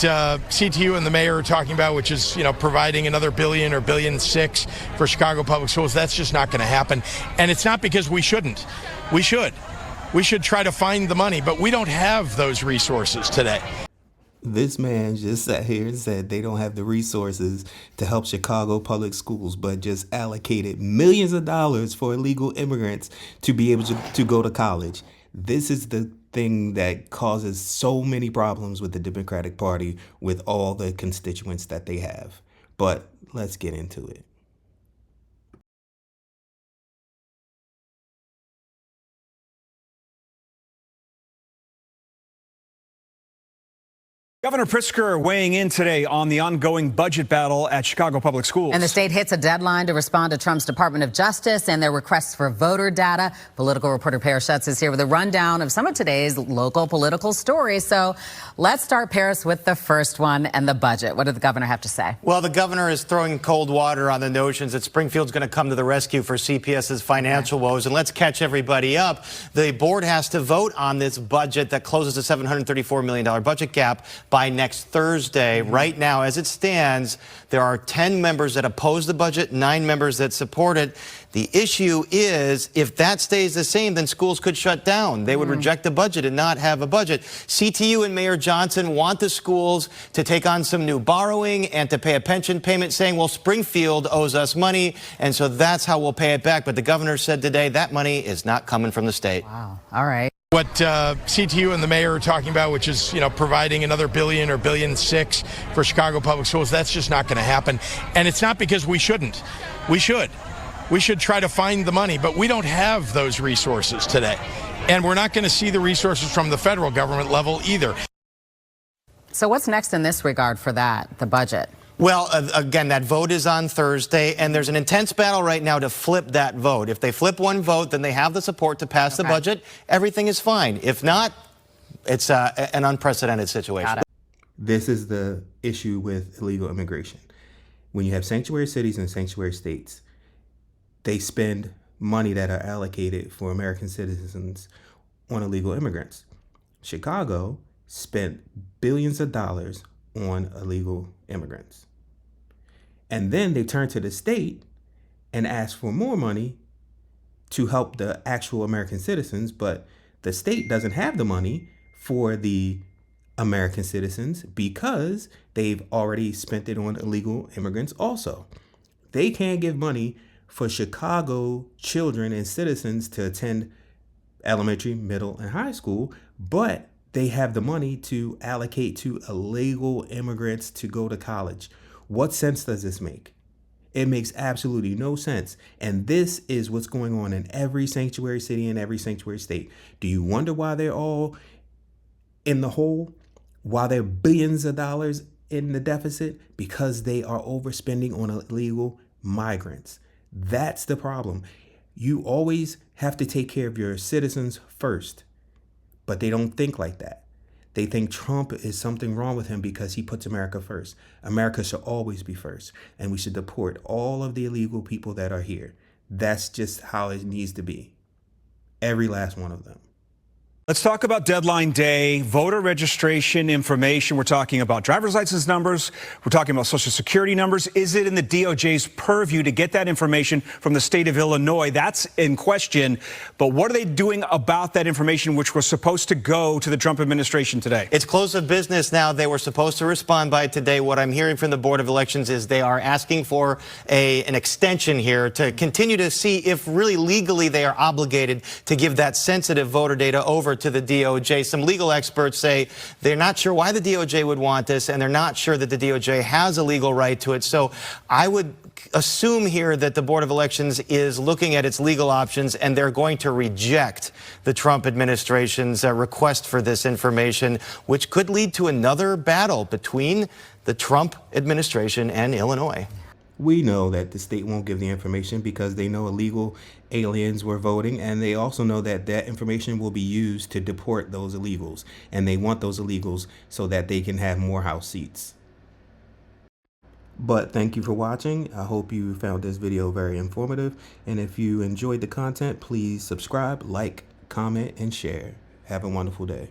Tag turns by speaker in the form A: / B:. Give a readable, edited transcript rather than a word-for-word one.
A: CTU and the mayor are talking about, which is, providing another $1 billion or $1.6 billion for Chicago public schools. That's just not going to happen. And it's not because we shouldn't. We should. We should try to find the money, but we don't have those resources today.
B: This man just sat here and said they don't have the resources to help Chicago public schools, but just allocated millions of dollars for illegal immigrants to be able to go to college. This is the thing that causes so many problems with the Democratic Party with all the constituents that they have. But let's get into it.
C: Governor Pritzker weighing in today on the ongoing budget battle at Chicago Public Schools.
D: And the state hits a deadline to respond to Trump's Department of Justice and their requests for voter data. Political reporter Paris Schutz is here with a rundown of some of today's local political stories. So let's start, Paris, with the first one and the budget. What did the governor have to say?
E: Well, the governor is throwing cold water on the notions that Springfield's going to come to the rescue for CPS's financial woes. And let's catch everybody up. The board has to vote on this budget that closes a $734 million budget gap by next Thursday. Right now, as it stands, there are 10 members that oppose the budget, 9 members that support it. The issue is, if that stays the same, then schools could shut down. They would reject the budget and not have a budget. CTU and Mayor Johnson want the schools to take on some new borrowing and to pay a pension payment, saying, well, Springfield owes us money, and so that's how we'll pay it back. But the governor said today that money is not coming from the state.
D: Wow. All right.
A: What CTU and the mayor are talking about, which is, providing another $1 billion or $1.6 billion for Chicago public schools, that's just not going to happen. And it's not because we shouldn't. We should. We should try to find the money, but we don't have those resources today. And we're not going to see the resources from the federal government level either.
D: So what's next in this regard for that, the budget?
E: Well, again, that vote is on Thursday, and there's an intense battle right now to flip that vote. If they flip one vote, then they have the support to pass the budget. Everything is fine. If not, it's an unprecedented situation.
B: This is the issue with illegal immigration. When you have sanctuary cities and sanctuary states, they spend money that are allocated for American citizens on illegal immigrants. Chicago spent billions of dollars on illegal immigrants. And then they turn to the state and ask for more money to help the actual American citizens, but the state doesn't have the money for the American citizens because they've already spent it on illegal immigrants also. They can't give money for Chicago children and citizens to attend elementary, middle, and high school, but they have the money to allocate to illegal immigrants to go to college. What sense does this make? It makes absolutely no sense. And this is what's going on in every sanctuary city and every sanctuary state. Do you wonder why they're all in the hole? Why they're billions of dollars in the deficit? Because they are overspending on illegal migrants. That's the problem. You always have to take care of your citizens first, but they don't think like that. They think Trump is something wrong with him because he puts America first. America should always be first, and we should deport all of the illegal people that are here. That's just how it needs to be. Every last one of them.
C: Let's talk about deadline day, voter registration information. We're talking about driver's license numbers. We're talking about Social Security numbers. Is it in the DOJ's purview to get that information from the state of Illinois? That's in question. But what are they doing about that information, which was supposed to go to the Trump administration today?
E: It's close of business now. They were supposed to respond by today. What I'm hearing from the Board of Elections is they are asking for an extension here to continue to see if really legally they are obligated to give that sensitive voter data over to the DOJ. Some legal experts say they're not sure why the DOJ would want this, and they're not sure that the DOJ has a legal right to it. So I would assume here that the Board of Elections is looking at its legal options, and they're going to reject the Trump administration's request for this information, which could lead to another battle between the Trump administration and Illinois.
B: We know that the state won't give the information because they know illegal aliens were voting, and they also know that that information will be used to deport those illegals, and they want those illegals so that they can have more House seats. But thank you for watching. I hope you found this video very informative, and if you enjoyed the content, please subscribe, like, comment, and share. Have a wonderful day.